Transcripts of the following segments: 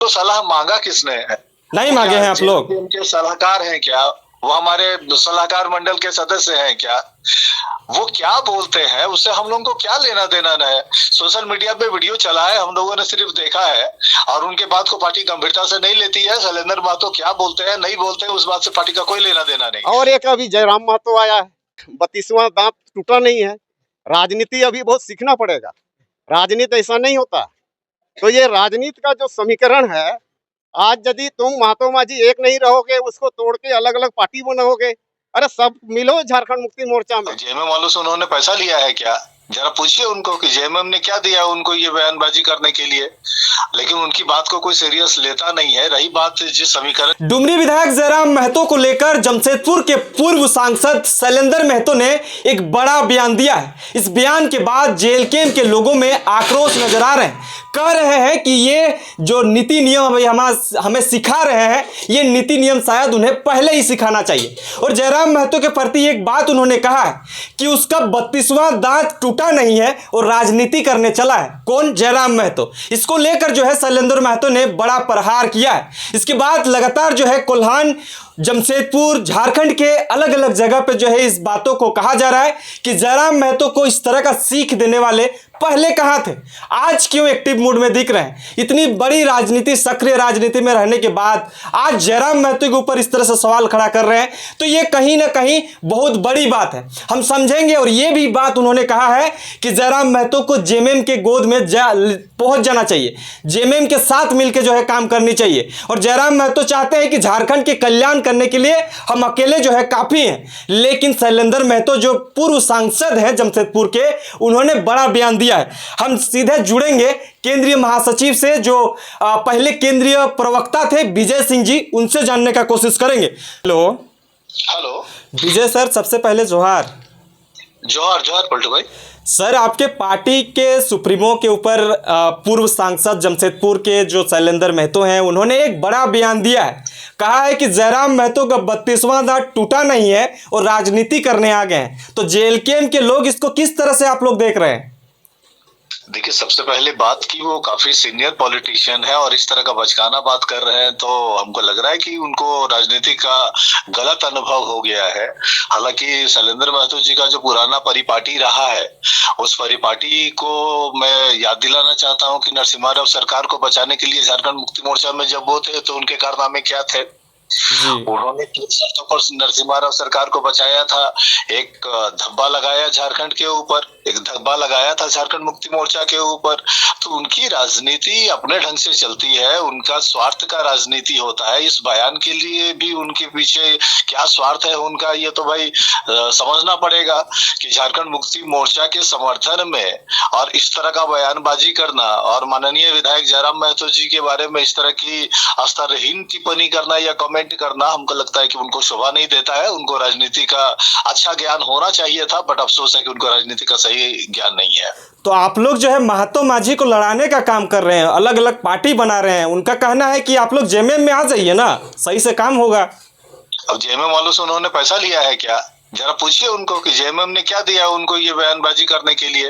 तो सलाह मांगा किसने है? नहीं मांगे हैं आप लोग? उनके सलाहकार हैं क्या? वो हमारे सलाहकार मंडल के सदस्य हैं क्या? वो क्या बोलते हैं उससे हम लोगों को क्या लेना देना है? सोशल मीडिया पे वीडियो चला है, हम लोगों ने सिर्फ देखा है और उनके बात को पार्टी गंभीरता से नहीं लेती है। शैलेंद्र महतो क्या बोलते हैं नहीं बोलते हैं उस बात से पार्टी का कोई लेना देना नहीं। और एक अभी जयराम महतो आया है, 32वां दांत टूटा नहीं है। राजनीति अभी बहुत सीखना पड़ेगा, राजनीति ऐसा नहीं होता। तो ये राजनीति का जो समीकरण है, आज यदि तुम महतो मांझी एक नहीं रहोगे, उसको तोड़ के अलग अलग पार्टी बनाओगे, अरे सब मिलो झारखंड मुक्ति मोर्चा में। जेएमएम वालों से उन्होंने पैसा लिया है क्या? जरा पूछिए उनको कि जेएमएम ने क्या दिया उनको ये बयानबाजी करने के लिए, लेकिन उनकी बात को कोई सीरियस लेता नहीं है। रही बात जिस समीकरण, डुमरी विधायक जयराम महतो को लेकर जमशेदपुर के पूर्व सांसद शैलेंद्र महतो ने एक बड़ा बयान दिया है। इस बयान के बाद जेएलके के लोगों में आक्रोश नजर आ रहे हैं। कह रहे हैं कि ये जो नीति नियम हमें सिखा रहे हैं, ये नीति नियम शायद उन्हें पहले ही सिखाना चाहिए। और जयराम महतो के प्रति एक बात उन्होंने कहा है कि उसका 32वां दांत टूटा नहीं है और राजनीति करने चला है। कौन? जयराम महतो। इसको लेकर जो है शैलेंद्र महतो ने बड़ा प्रहार किया है। इसके बाद लगातार जो है कोल्हान, जमशेदपुर, झारखंड के अलग अलग जगह पे जो है इस बातों को कहा जा रहा है कि जयराम महतो को इस तरह का सीख देने वाले पहले कहां थे, आज क्यों एक्टिव मूड में दिख रहे हैं? इतनी बड़ी राजनीति, सक्रिय राजनीति में रहने के बाद आज जयराम महतो के ऊपर इस तरह से सवाल खड़ा कर रहे हैं, तो ये कहीं ना कहीं बहुत बड़ी बात है, हम समझेंगे। और ये भी बात उन्होंने कहा है कि जयराम महतो को जेएमएम के गोद में पहुंच जाना चाहिए, जेएमएम के साथ मिलकर जो है काम करनी चाहिए। और जयराम महतो चाहते हैं कि झारखंड के कल्याण करने के लिए हम अकेले जो है काफी हैं। लेकिन शैलेंद्र महतो जो पूर्व सांसद हैं जमशेदपुर के, उन्होंने बड़ा बयान दिया है। हम सीधे जुड़ेंगे केंद्रीय महासचिव से, जो पहले केंद्रीय प्रवक्ता थे विजय सिंह जी, उनसे जानने का कोशिश करेंगे। हेलो हेलो विजय सर, सबसे पहले जोहार। जोहार जोहार पलटू भाई। सर, आपके पार्टी के सुप्रीमो के ऊपर पूर्व सांसद जमशेदपुर के जो शैलेंद्र महतो हैं, उन्होंने एक बड़ा बयान दिया है। कहा है कि जयराम महतो का 32वां दांत टूटा नहीं है और राजनीति करने आ गए हैं। तो जेएलके के लोग इसको किस तरह से आप लोग देख रहे हैं? देखिए, सबसे पहले बात की वो काफी सीनियर पॉलिटिशियन है और इस तरह का बचकाना बात कर रहे हैं, तो हमको लग रहा है कि उनको राजनीति का गलत अनुभव हो गया है। हालांकि शैलेंद्र महतो जी का जो पुराना परिपाटी रहा है, उस परिपाटी को मैं याद दिलाना चाहता हूं कि नरसिम्हा राव सरकार को बचाने के लिए झारखंड मुक्ति मोर्चा में जब वो थे तो उनके कारनामे क्या थे। उन्होंने किन शर्तों पर नरसिम्हा राव सरकार को बचाया था? एक धब्बा लगाया झारखंड के ऊपर, एक धब्बा लगाया था झारखंड मुक्ति मोर्चा के ऊपर। तो उनकी राजनीति अपने ढंग से चलती है, उनका स्वार्थ का राजनीति होता है। इस बयान के लिए भी उनके पीछे क्या स्वार्थ है उनका, ये तो भाई समझना पड़ेगा कि झारखंड मुक्ति मोर्चा के समर्थन में और इस तरह का बयानबाजी करना और माननीय विधायक जयराम महतो जी के बारे में इस तरह की स्तरहीन टिप्पणी करना या कमेंट करना, हमको लगता है कि उनको शोभा नहीं देता है। उनको राजनीति का अच्छा ज्ञान होना चाहिए था, बट अफसोस है कि उनको राजनीति का सही ज्ञान नहीं है। तो आप लोग जो है महतो मांझी को लड़ाने का काम कर रहे हैं, अलग अलग पार्टी बना रहे हैं। उनका कहना है कि आप लोग जेएमएम में आ जाइए ना, सही से काम होगा। अब जेएमएम वालों से उन्होंने पैसा लिया है क्या? जरा पूछिए उनको कि जेएमएम ने क्या दिया उनको ये बयानबाजी करने के लिए,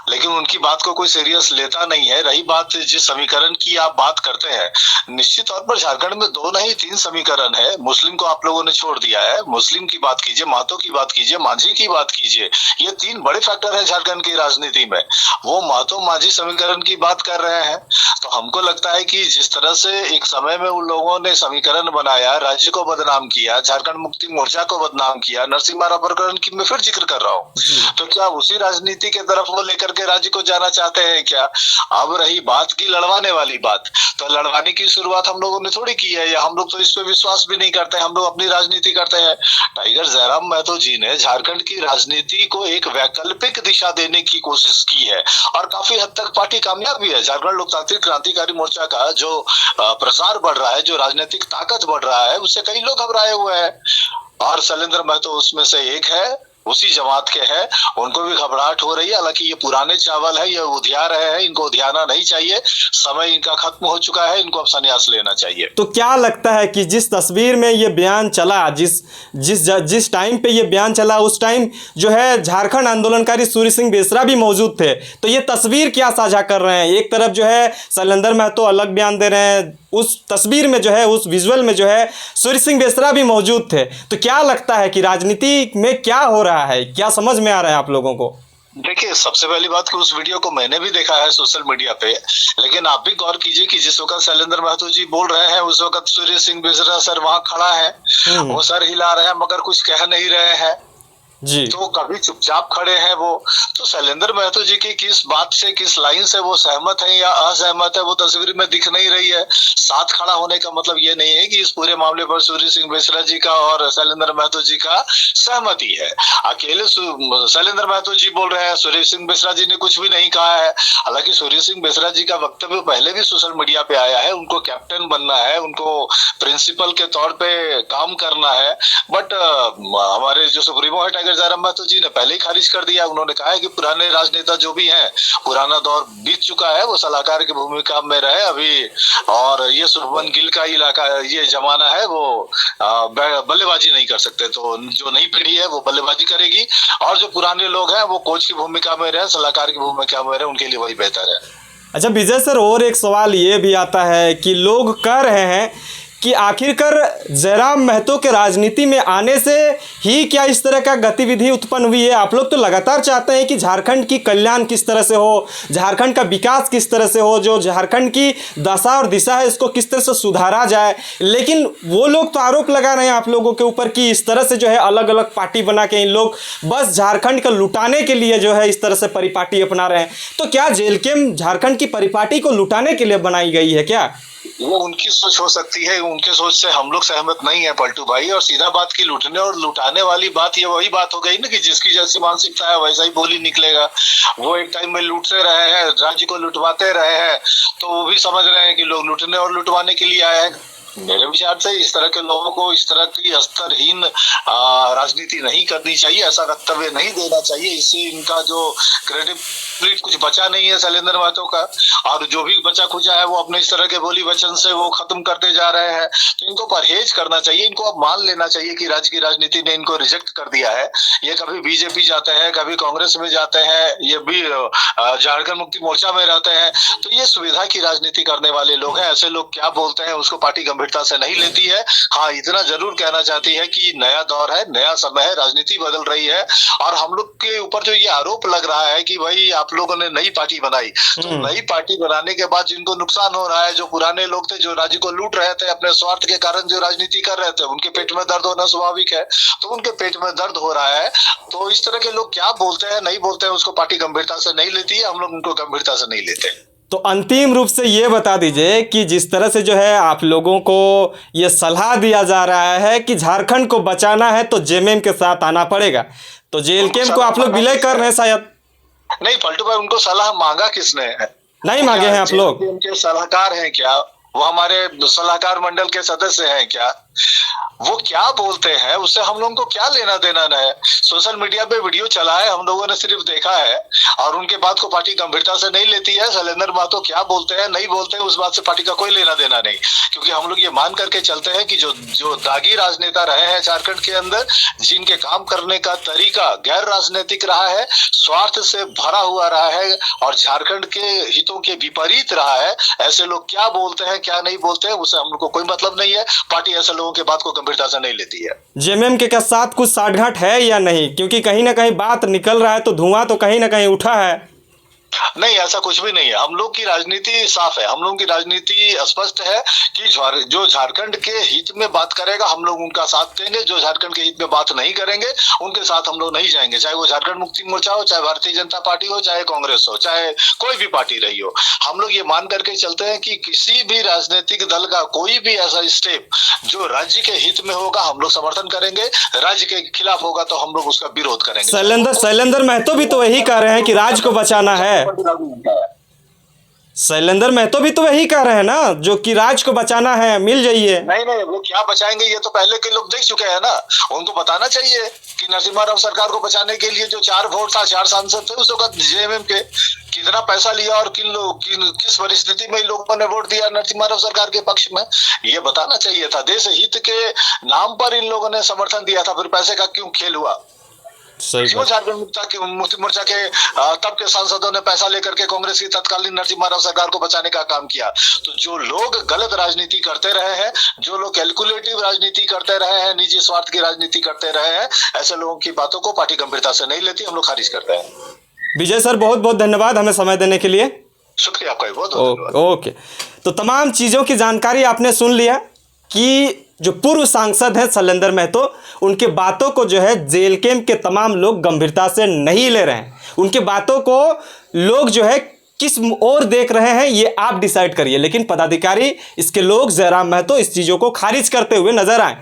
लेकिन उनकी बात को कोई सीरियस लेता नहीं है। रही बात जिस समीकरण की आप बात करते हैं, निश्चित तौर पर झारखंड में 2 नहीं 3 समीकरण है। मुस्लिम को आप लोगों ने छोड़ दिया है। मुस्लिम की बात कीजिए, महतो की बात कीजिए, मांझी की बात कीजिए, ये 3 बड़े फैक्टर है झारखंड की राजनीति में। वो महतो मांझी समीकरण की बात कर रहे हैं। तो हमको लगता है कि जिस तरह से एक समय में उन लोगों ने समीकरण बनाया, राज्य को बदनाम किया, झारखंड मुक्ति मोर्चा को बदनाम किया, नरसिम्हा राव प्रकरण की मैं फिर जिक्र कर रहा हूँ, तो क्या उसी राजनीति के तरफ वो लेकर के राज्य को जाना चाहते हैं क्या? अब रही बात की लड़वाने वाली बात, तो लड़वाने की शुरुआत हम लोगों ने थोड़ी की है, या हम लोग तो इस पे विश्वास भी नहीं करते। हम लोग अपनी राजनीति करते हैं। टाइगर जयराम महतो जी ने झारखंड की राजनीति को एक वैकल्पिक दिशा देने की कोशिश की है और काफी हद तक पार्टी कामयाब भी है। झारखंड लोकतांत्रिक क्रांतिकारी मोर्चा का जो प्रसार बढ़ रहा है, जो राजनीतिक ताकत बढ़ रहा है, उससे कई लोग घबराए हुए हैं और शैलेंद्र महतो उसमें से एक है, उसी जमात के हैं। उनको भी घबराहट हो रही है। हालांकि ये पुराने चावल है, ये उधिया रहे हैं, इनको उधियाना नहीं चाहिए। समय इनका खत्म हो चुका है, इनको अब संन्यास लेना चाहिए। तो क्या लगता है कि जिस तस्वीर में ये बयान चला, जिस टाइम पे ये बयान चला, उस टाइम जो है झारखंड आंदोलनकारी सूर्य सिंह बेसरा भी मौजूद थे, तो ये तस्वीर क्या साझा कर रहे हैं? एक तरफ जो है शैलेंद्र महतो अलग बयान दे रहे हैं, उस तस्वीर में जो है, उस विजुअल में जो है सूर्य सिंह बेसरा भी मौजूद थे। तो क्या लगता है कि राजनीति में क्या हो रहा है, क्या समझ में आ रहा है आप लोगों को? देखिए, सबसे पहली बात कि उस वीडियो को मैंने भी देखा है सोशल मीडिया पे, लेकिन आप भी गौर कीजिए कि जिस वक्त शैलेंद्र महतो जी बोल रहे हैं उस वक्त सूर्य सिंह बेसरा सर वहां खड़ा है, वो सर हिला रहे हैं मगर कुछ कह नहीं रहे हैं जी। तो कभी चुपचाप खड़े हैं वो। तो शैलेंद्र महतो जी की किस बात से, किस लाइन से वो सहमत है या असहमत है वो तस्वीर में दिख नहीं रही है। साथ खड़ा होने का मतलब ये नहीं है कि इस पूरे मामले पर सूर्य सिंह बेसरा जी का और शैलेंद्र महतो जी का सहमति है। अकेले शैलेंद्र महतो जी बोल रहे हैं, सूर्य सिंह बेसरा जी ने कुछ भी नहीं कहा है। हालांकि सूर्य सिंह बेसरा जी का वक्तव्य पहले भी सोशल मीडिया पे आया है, उनको कैप्टन बनना है, उनको प्रिंसिपल के तौर पे काम करना है, बट हमारे जो सुप्रीमो है टाइगर जयराम महतो जी ने पहले ही खारिज कर दिया। उन्होंने कहा है कि पुराने राजनेता जो भी हैं, पुराना दौर बीत चुका है, वो सलाहकार की भूमिका में रहे अभी, और ये शुभमन गिल का इलाका, ये जमाना है, वो बल्लेबाजी नहीं कर सकते। तो जो नई पीढ़ी है वो बल्लेबाजी करेगी, और जो पुराने लोग हैं वो कोच की भूमिका में रहे, सलाहकार की भूमिका में रहे, उनके लिए वही बेहतर है। अच्छा विजय सर, और एक सवाल ये भी आता है कि लोग कह रहे हैं कि आखिरकार जयराम महतो के राजनीति में आने से ही क्या इस तरह का गतिविधि उत्पन्न हुई है? आप लोग तो लगातार चाहते हैं कि झारखंड की कल्याण किस तरह से हो, झारखंड का विकास किस तरह से हो, जो झारखंड की दशा और दिशा है इसको किस तरह से सुधारा जाए, लेकिन वो लोग तो आरोप लगा रहे हैं आप लोगों के ऊपर कि इस तरह से जो है अलग अलग पार्टी बना के इन लोग बस झारखंड को लुटाने के लिए जो है इस तरह से परिपाटी अपना रहे हैं। तो क्या जेलकेम झारखंड की परिपाटी को लुटाने के लिए बनाई गई है क्या? वो उनकी सोच हो सकती है, उनके सोच से हम लोग सहमत नहीं है पलटू भाई। और सीधा बात की लूटने और लुटाने वाली बात, ये वही बात हो गई ना कि जिसकी जैसी मानसिकता है वैसा ही बोली निकलेगा। वो एक टाइम में लूटते रहे हैं, राज्य को लुटवाते रहे हैं, तो वो भी समझ रहे हैं कि लोग लूटने और लुटवाने के लिए आए हैं। मेरे विचार से इस तरह के लोगों को इस तरह की स्तरहीन राजनीति नहीं करनी चाहिए, ऐसा वक्तव्य नहीं देना चाहिए। इससे इनका जो क्रेडिबिलिटी कुछ बचा नहीं है शैलेंद्र महतो का, और जो भी बचा खुचा है वो अपने इस तरह के बोली वचन से वो खत्म करते जा रहे हैं। तो इनको परहेज करना चाहिए, इनको अब मान लेना चाहिए कि राज्य की राजनीति ने इनको रिजेक्ट कर दिया है। ये कभी बीजेपी जाते हैं, कभी कांग्रेस में जाते हैं, ये भी झारखंड मुक्ति मोर्चा में रहते हैं। तो ये सुविधा की राजनीति करने वाले लोग हैं। ऐसे लोग क्या बोलते हैं उसको पार्टी गंभीरता से नहीं लेती है। हाँ, इतना जरूर कहना चाहती है कि नया दौर है, नया समय है, राजनीति बदल रही है, और हम लोग के ऊपर जो ये आरोप लग रहा है कि भाई आप लोगों ने नई पार्टी बनाई, तो नई पार्टी बनाने के बाद जिनको नुकसान हो रहा है, जो पुराने लोग थे जो राज्य को लूट रहे थे अपने स्वार्थ के कारण, जो राजनीति कर रहे थे, उनके पेट में दर्द होना स्वाभाविक है। तो उनके पेट में दर्द हो रहा है, तो इस तरह के लोग क्या बोलते हैं नहीं बोलते हैं उसको पार्टी गंभीरता से नहीं लेती है, हम लोग उनको गंभीरता से नहीं लेते। तो अंतिम रूप से ये बता दीजिए कि जिस तरह से जो है आप लोगों को ये सलाह दिया जा रहा है कि झारखंड को बचाना है तो जेएमएम के साथ आना पड़ेगा, तो जेएलकेम को आप लोग विलय कर रहे हैं शायद? नहीं पलटू भाई, उनको सलाह मांगा किसने है? नहीं मांगे हैं आप लोग? उनके सलाहकार हैं क्या? वो हमारे सलाहकार मंडल के सदस्य हैं क्या? वो क्या बोलते हैं उससे हम लोगों को क्या लेना देना है? सोशल मीडिया पे वीडियो चला है, हम लोगों ने सिर्फ देखा है, और उनके बात को पार्टी गंभीरता से नहीं लेती है। शैलेंद्र महतो क्या बोलते हैं नहीं बोलते हैं उस बात से पार्टी का कोई लेना देना नहीं, क्योंकि हम लोग ये मान करके चलते हैं कि जो दागी राजनेता रहे हैं झारखंड के अंदर, जिनके काम करने का तरीका गैर राजनीतिक रहा है, स्वार्थ से भरा हुआ रहा है, और झारखंड के हितों के विपरीत रहा है, ऐसे लोग क्या बोलते हैं क्या नहीं बोलते हैं उससे हम लोग को कोई मतलब नहीं है। पार्टी ऐसे लोगों के बात को गंभीरता से नहीं लेती है। जेएमएम के साथ कुछ साठगांठ है या नहीं? क्योंकि कहीं ना कहीं बात निकल रहा है तो धुआं तो कहीं ना कहीं उठा है। नहीं, ऐसा कुछ भी नहीं है। हम लोग की राजनीति साफ है, हम लोगों की राजनीति स्पष्ट है कि जो झारखंड के हित में बात करेगा हम लोग उनका साथ देंगे, जो झारखंड के हित में बात नहीं करेंगे उनके साथ हम लोग नहीं जाएंगे, चाहे वो झारखंड मुक्ति मोर्चा हो, चाहे भारतीय जनता पार्टी हो, चाहे कांग्रेस हो, चाहे कोई भी पार्टी रही हो। हम लोग ये मान करके चलते हैं कि किसी भी राजनीतिक दल का कोई भी ऐसा स्टेप जो राज्य के हित में होगा हम लोग समर्थन करेंगे, राज्य के खिलाफ होगा तो हम लोग उसका विरोध करेंगे। शैलेंद्र महतो भी तो यही कह रहे हैं कि राज्य को बचाना है। शैलेंद्र महतो भी तो वही कह रहे हैं ना, जो कि राज्य को बचाना है, मिल जाइए। नहीं, वो क्या बचाएंगे ये तो पहले के लोग देख चुके हैं ना। उनको बताना चाहिए कि नरसिम्हा राव सरकार को बचाने के लिए जो 4 वोट था, 4 सांसद थे, उस वक्त जेएमएम के कितना पैसा लिया और किस परिस्थिति में लोगों ने वोट दिया नरसिम्हा राव सरकार के पक्ष में, ये बताना चाहिए था। देश हित के नाम पर इन लोगों ने समर्थन दिया था, फिर पैसे का क्यों खेल हुआ? सही क्यों बात। झारखंड मुक्ति मोर्चा के तब के सांसदों ने पैसा लेकर के कांग्रेस की तत्कालीन नरसिम्हा राव सरकार को बचाने का काम किया? तो जो लोग गलत राजनीति करते रहे हैं, जो लोग कैलकुलेटिव राजनीति करते रहे हैं, निजी स्वार्थ की राजनीति करते रहे हैं, ऐसे लोगों की बातों को पार्टी गंभीरता से नहीं लेती, हम लोग खारिज करते हैं। विजय सर, बहुत बहुत धन्यवाद हमें समय देने के लिए। शुक्रिया आपका भी, बहुत बहुत धन्यवाद। ओके, तो तमाम चीज़ों की जानकारी आपने सुन लिया कि जो पूर्व सांसद हैं शैलेंद्र महतो, उनके बातों को जो है जेल कैंप के तमाम लोग गंभीरता से नहीं ले रहे हैं। उनके बातों को लोग जो है किस ओर देख रहे हैं ये आप डिसाइड करिए, लेकिन पदाधिकारी, इसके लोग, जयराम महतो, इस चीज़ों को खारिज करते हुए नजर आए।